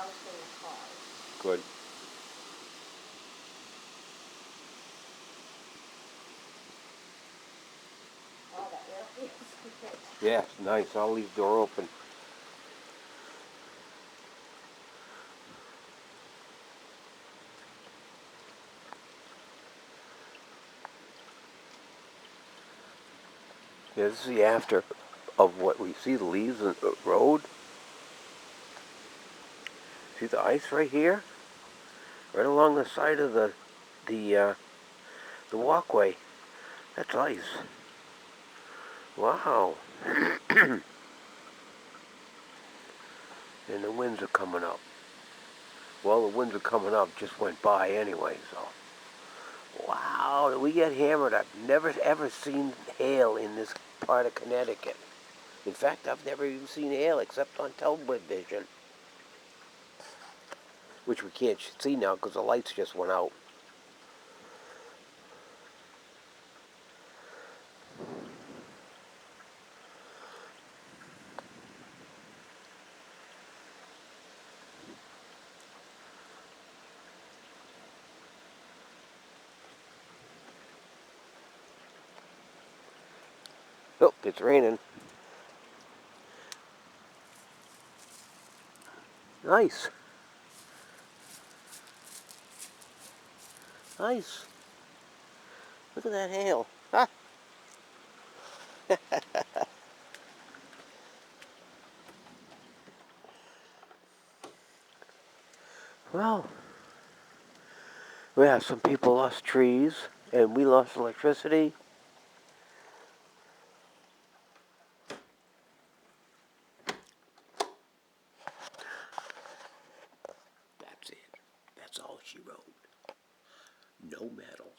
house full of cars. Good. Oh, that air feels good. Yeah, nice. I'll leave the door open. Yeah, this is the after of what we see, the leaves on the road. See the ice right here? Right along the side of the uh, the walkway. That's ice. Wow. And the winds are coming up. Well, the winds are coming up just went by anyway, so. Wow, we get hammered. I've never ever seen hail in this part of Connecticut. In fact, I've never even seen hail except on television, which we can't see now because the lights just went out. Oh, it's raining. Nice. Nice. Look at that hail. Ah. Well, yeah, some people lost trees, and we lost electricity. That's it. That's all she wrote. No metal.